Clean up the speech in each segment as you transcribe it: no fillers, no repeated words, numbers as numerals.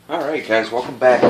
Alright guys, welcome back.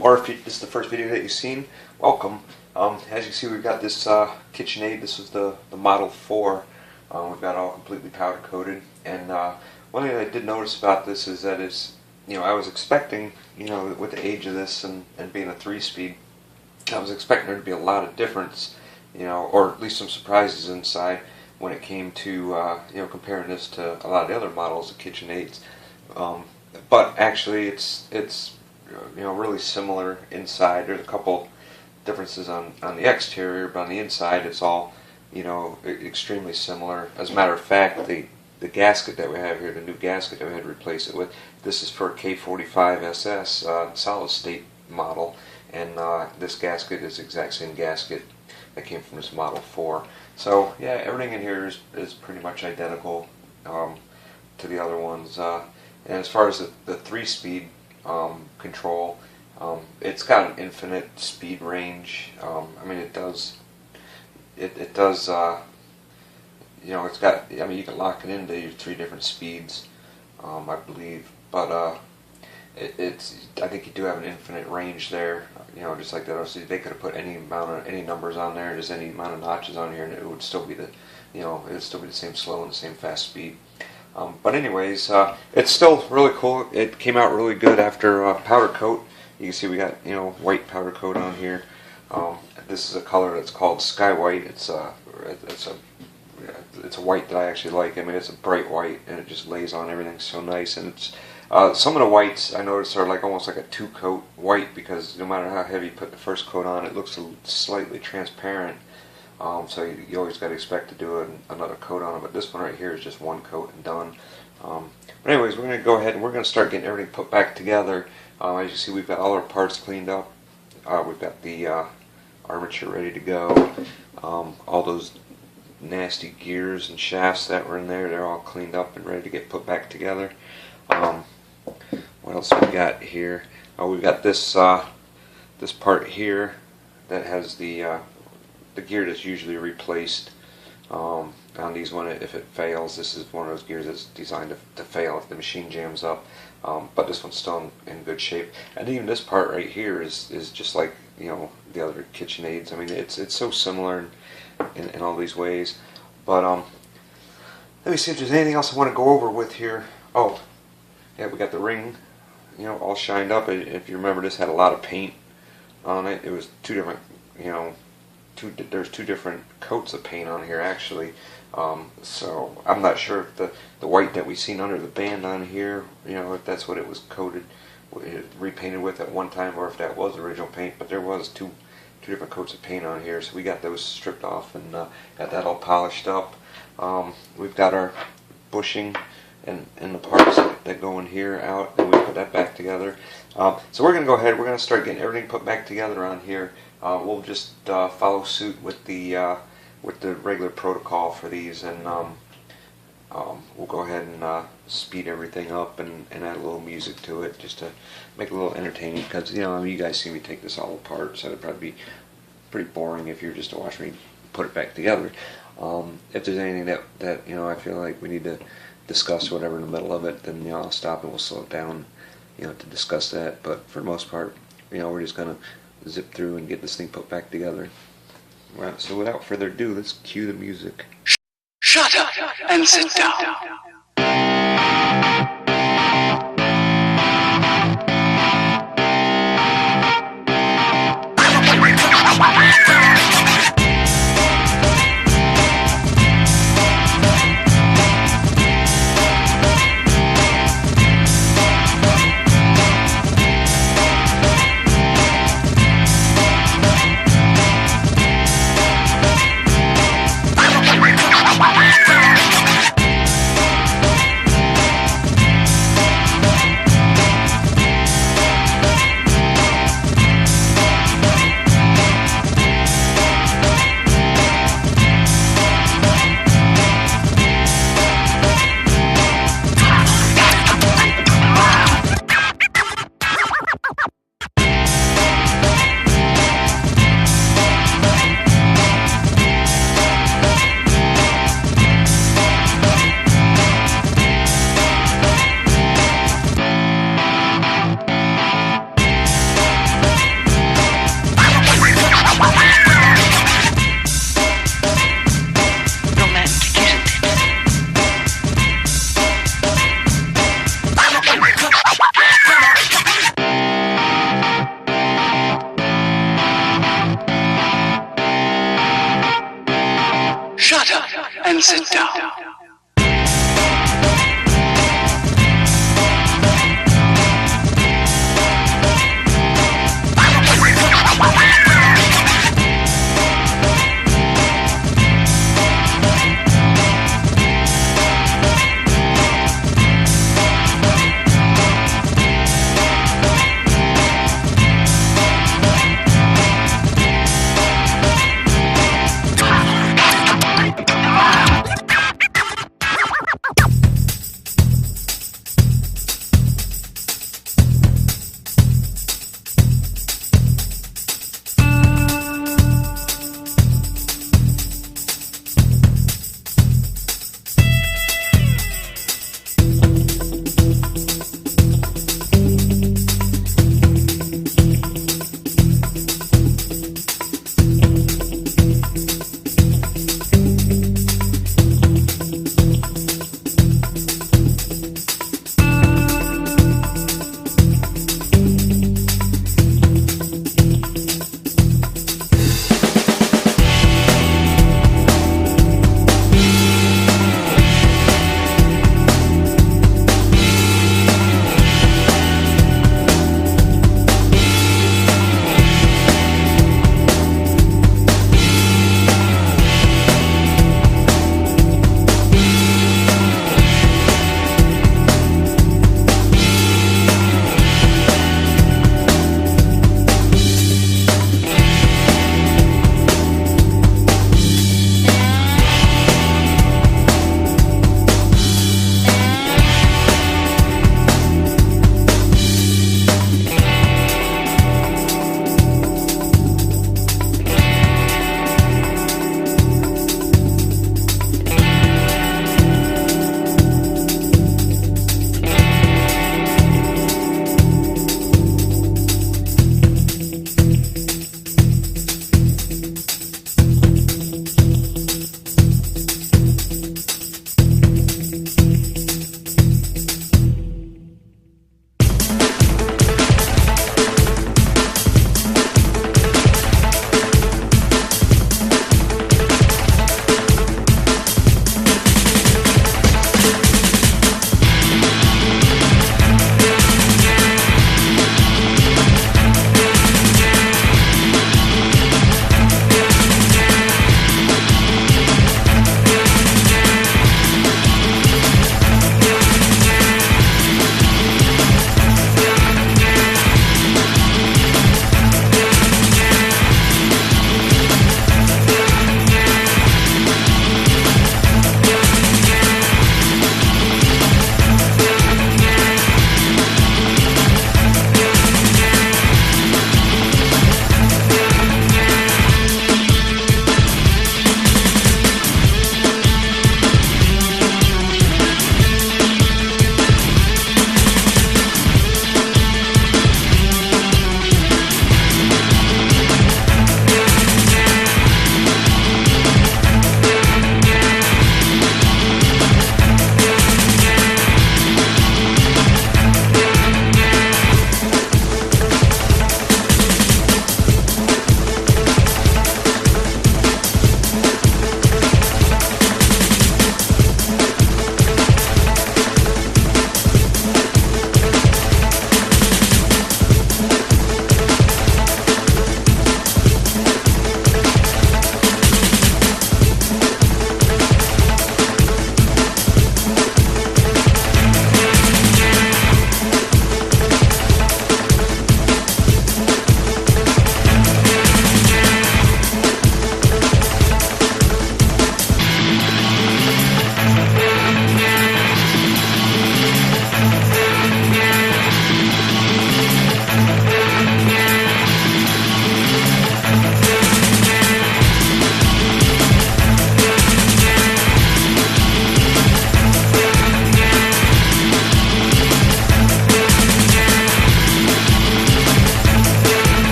Or if this is the first video that you've seen, welcome. As you can see, we've got this Kitchenaid. This is the Model 4. We've got it all completely powder coated. And one thing I did notice about this is that it's, I was expecting, with the age of this and being a 3-speed, I was expecting there to be a lot of difference, or at least some surprises inside when it came to, comparing this to a lot of the other models of Kitchenaids. But actually, it's really similar inside. There's a couple differences on the exterior, but on the inside, it's all extremely similar. As a matter of fact, the gasket that we have here, the new gasket that we had to replace it with, this is for a K45 SS solid state model, and this gasket is the exact same gasket that came from this Model 4. So yeah, everything in here is pretty much identical to the other ones. And as far as the 3-speed control, it's got an infinite speed range. I mean, it does. It's got. I mean, you can lock it into your 3 different speeds, I believe. But I think you do have an infinite range there. Just like that. Obviously, they could have put any numbers on there, just any amount of notches on here, and it would still be it would still be the same slow and the same fast speed. But anyways, it's still really cool. It came out really good after powder coat. You can see we got white powder coat on here. This is a color that's called Sky White. It's a white that I actually like. I mean, it's a bright white, and it just lays on everything so nice. And it's some of the whites I noticed are almost like a 2-coat white, because no matter how heavy you put the first coat on, it looks slightly transparent. So you always got to expect to do another coat on it, but this one right here is just 1 coat and done. But anyways, we're going to go ahead and we're going to start getting everything put back together. As you see, we've got all our parts cleaned up. We've got the armature ready to go. All those nasty gears and shafts that were in there, they're all cleaned up and ready to get put back together. What else we got here? We've got this this part here that has the gear that's usually replaced on these if it fails. This is one of those gears that's designed to fail if the machine jams up, but this one's still in good shape. And even this part right here is just like the other Kitchenaids. I mean, it's so similar in all these ways. But let me see if there's anything else I want to go over with here. Oh yeah, we got the ring all shined up. If you remember, this had a lot of paint on it. It was 2 different there's 2 different coats of paint on here actually, so I'm not sure if the white that we seen under the band on here, if that's what it was coated, repainted with at one time, or if that was original paint. But there was two different coats of paint on here, so we got those stripped off and got that all polished up. We've got our bushing and the parts that go in here out, and we put that back together. So we're going to go ahead, we're going to start getting everything put back together on here. We'll just follow suit with the regular protocol for these, and we'll go ahead and speed everything up and add a little music to it, just to make it a little entertaining, because you guys see me take this all apart, so it'd probably be pretty boring if you're just to watch me put it back together. If there's anything that I feel like we need to discuss, whatever, in the middle of it, then I'll stop and we'll slow it down to discuss that. But for the most part, we're just gonna zip through and get this thing put back together. Right, so without further ado, let's cue the music. Shut up and sit down. and sit down.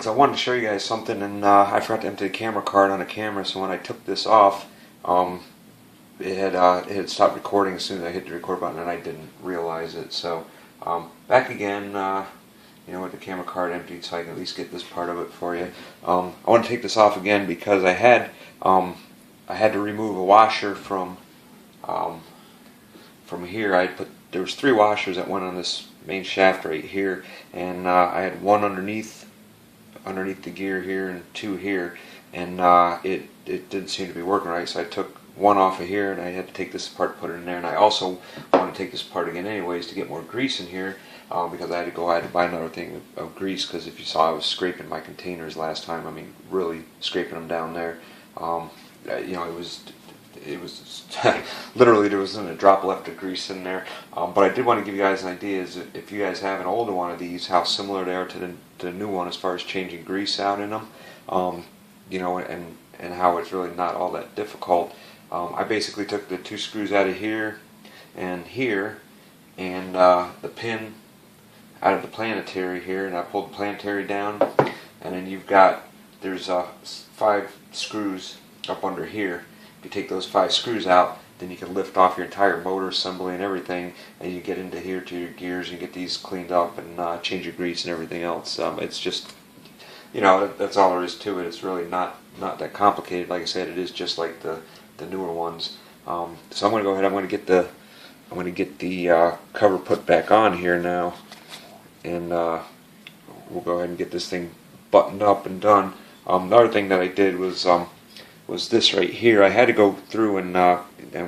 because I wanted to show you guys something, and I forgot to empty the camera card on the camera, so when I took this off, it had stopped recording as soon as I hit the record button, and I didn't realize it. So back again, with the camera card emptied, so I can at least get this part of it for you. I want to take this off again because I had to remove a washer from here. There was 3 washers that went on this main shaft right here, and I had one underneath the gear here and 2 here, and it didn't seem to be working right, so I took one off of here and I had to take this apart, put it in there, and I also want to take this apart again anyways to get more grease in here, because I had to buy another thing of grease, because if you saw, I was scraping my containers last time. I mean, really scraping them down there. It was literally, there wasn't a drop left of grease in there. But I did want to give you guys an idea, is if you guys have an older one of these, how similar they are to the new one as far as changing grease out in them. And how it's really not all that difficult. I basically took the 2 screws out of here, and the pin out of the planetary here, and I pulled the planetary down, and then there's 5 screws up under here. If you take those 5 screws out, then you can lift off your entire motor assembly and everything, and you get into here to your gears and get these cleaned up and change your grease and everything else. It's just, that's all there is to it. It's really not that complicated. Like I said, it is just like the newer ones. So I'm going to go ahead. I'm going to get the cover put back on here now, and we'll go ahead and get this thing buttoned up and done. Another thing that I did was this right here. I had to go through and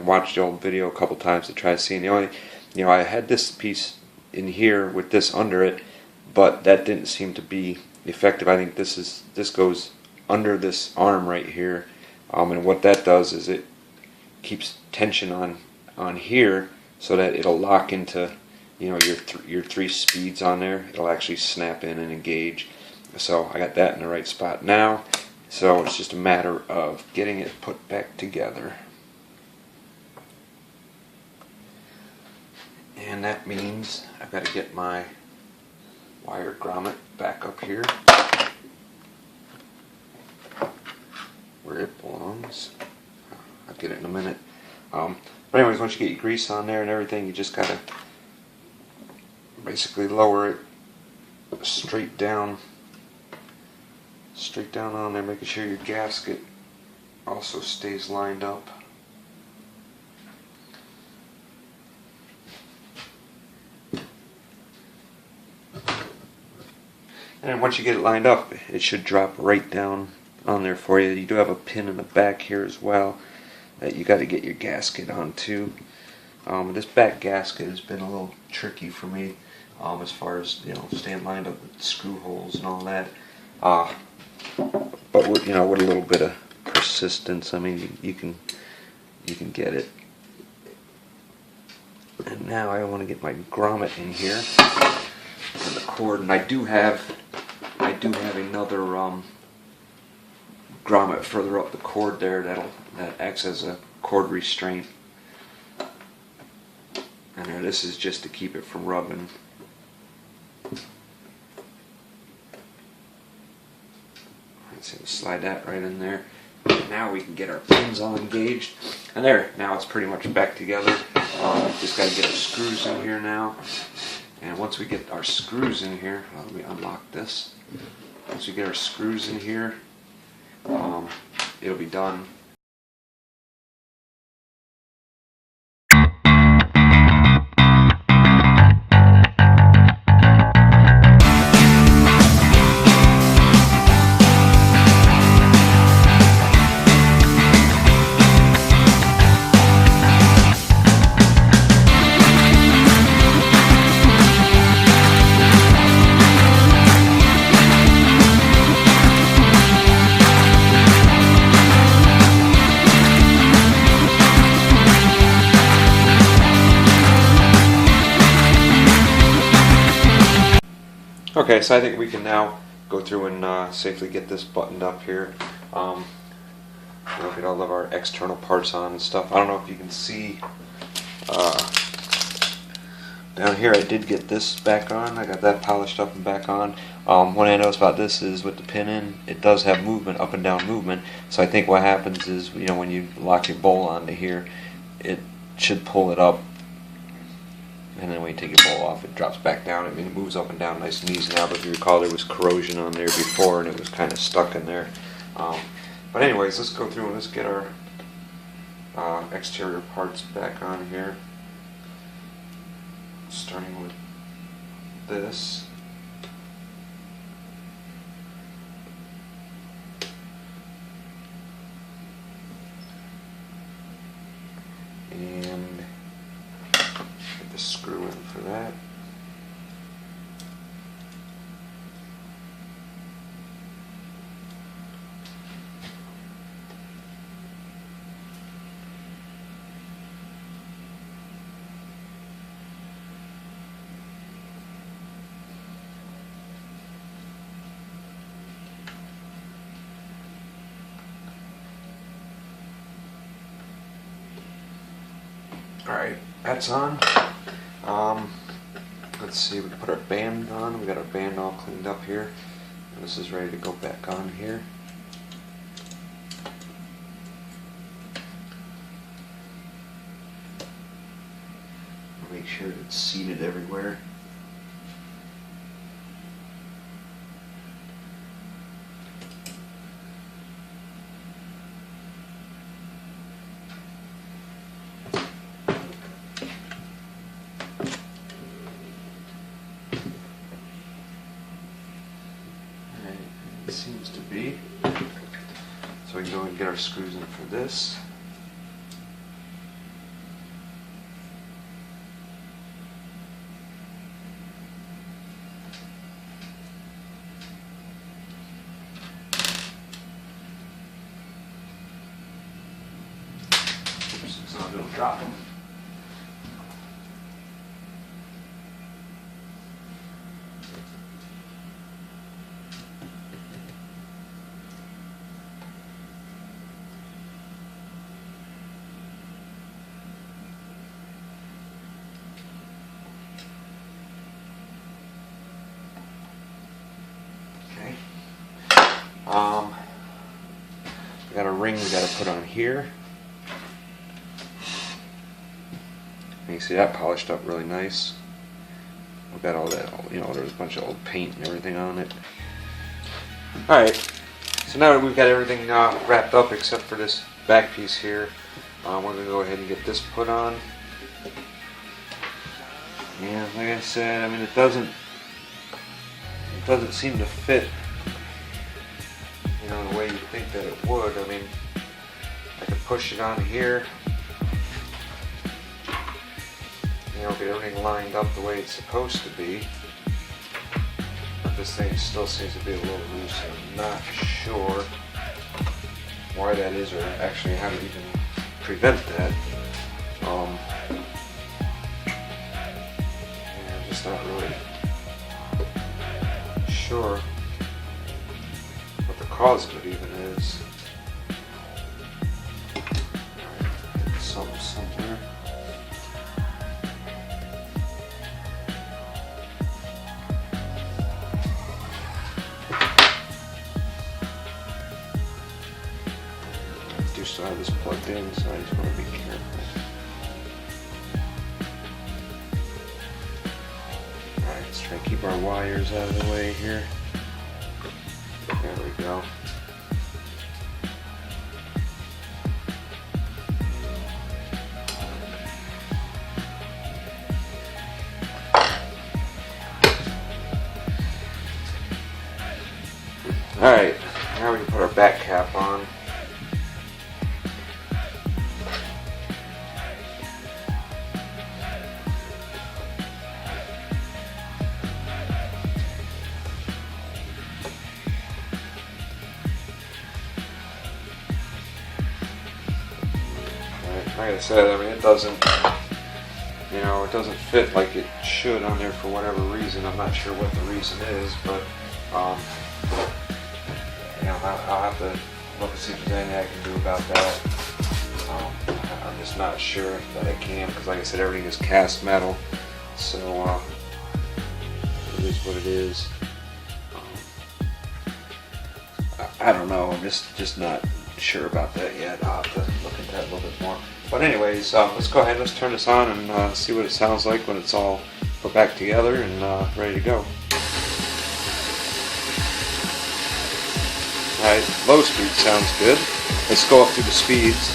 watch the old video a couple times to try to see. And I had this piece in here with this under it, but that didn't seem to be effective. I think this goes under this arm right here, and what that does is it keeps tension on here, so that it'll lock into your 3 speeds on there. It'll actually snap in and engage. So I got that in the right spot now. So it's just a matter of getting it put back together. And that means I've got to get my wire grommet back up here where it belongs. I'll get it in a minute. But anyways, once you get your grease on there and everything, you just got to basically lower it straight down on there, making sure your gasket also stays lined up. And then once you get it lined up, it should drop right down on there for you. You do have a pin in the back here as well that you got to get your gasket onto. This back gasket has been a little tricky for me, as far as staying lined up with screw holes and all that. But with a little bit of persistence, I mean, you can get it. And now I want to get my grommet in here for the cord, and I do have another grommet further up the cord there that acts as a cord restraint. And this is just to keep it from rubbing. So slide that right in there. Now we can get our pins all engaged. And there, now it's pretty much back together. Just got to get our screws in here now. And once we get our screws in here, let me unlock this. Once we get our screws in here, it'll be done. Okay, so I think we can now go through and safely get this buttoned up here. We'll get all of our external parts on and stuff. I don't know if you can see down here. I did get this back on. I got that polished up and back on. What I noticed about this is with the pin in, it does have movement, up and down movement. So I think what happens is, you know, when you lock your bowl onto here, it should pull it up, and then when you take your bowl off, it drops back down. I mean, it moves up and down nice and easy now. But if you recall, there was corrosion on there before, and it was kind of stuck in there. But anyways, let's go through and let's get our exterior parts back on here. Starting with this. And get the screw in for that. Alright, that's on. Let's see, we can put our band on. We got our band all cleaned up here. And this is ready to go back on here. Make sure it's seated everywhere. It seems to be. So we can go and get our screws in for this. Oops, so it'll drop them. We got a ring we got to put on here. And you see that polished up really nice. We've got all that, you know, there's a bunch of old paint and everything on it. Alright, so now that we've got everything wrapped up except for this back piece here, we're going to go ahead and get this put on. And like I said, I mean, it doesn't seem to fit, you know, the way you think that it would. I mean, I could push it on here, you know, get everything lined up the way it's supposed to be. But this thing still seems to be a little loose. I'm not sure why that is, or actually how to even prevent that. Yeah, I'm just not really sure what the cause of it even is. Alright, somewhere. I do still have this plugged in, so I just want to be careful. Alright, let's try to keep our wires out of the way here. There we go. Alright, now we can put our back cap on. Like I said, I mean, it doesn't, you know, it doesn't fit like it should on there for whatever reason. I'm not sure what the reason is, but, you know, I'll have to look and see if there's anything I can do about that. I'm just not sure that I can, because like I said, everything is cast metal, so it is what it is. I don't know. I'm just not sure about that yet. I'll have to look into that a little bit more. But anyways, let's go ahead. Let's turn this on and see what it sounds like when it's all put back together and ready to go. Alright, low speed sounds good. Let's go up to the speeds.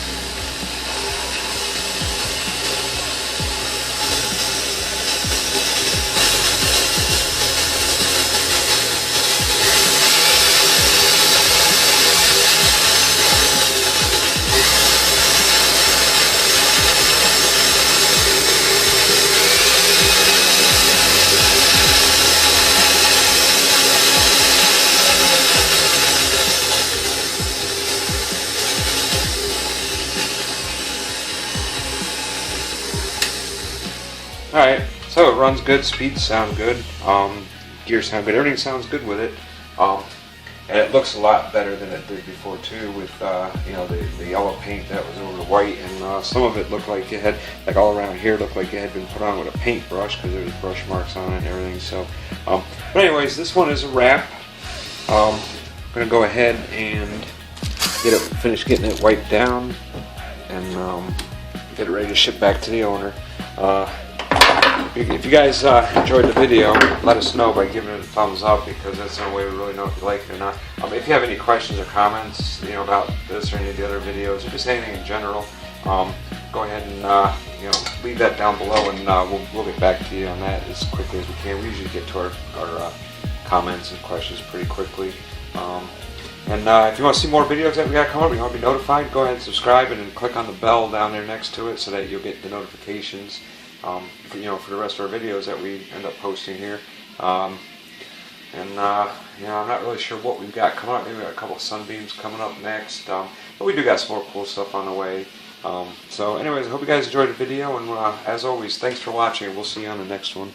Alright, so it runs good, speeds sound good, gears sound good, everything sounds good with it, and it looks a lot better than it did before too, with you know, the yellow paint that was over the white, and some of it looked like it had, like all around here, looked like it had been put on with a paintbrush because there was brush marks on it and everything. So, but anyways, this one is a wrap. I'm gonna go ahead and finish getting it wiped down, and get it ready to ship back to the owner. If you guys enjoyed the video, let us know by giving it a thumbs up, because that's the only way we really know if you like it or not. If you have any questions or comments, you know, about this or any of the other videos, or just anything in general, go ahead and you know, leave that down below, and we'll get back to you on that as quickly as we can. We usually get to our comments and questions pretty quickly. And if you want to see more videos that we got coming up, you want to be notified, go ahead and subscribe and then click on the bell down there next to it so that you'll get the notifications for, you know, for the rest of our videos that we end up posting here. You know, I'm not really sure what we've got coming up. Maybe we got a couple of sunbeams coming up next, but we do got some more cool stuff on the way. So anyways, I hope you guys enjoyed the video, and as always, thanks for watching, and we'll see you on the next one.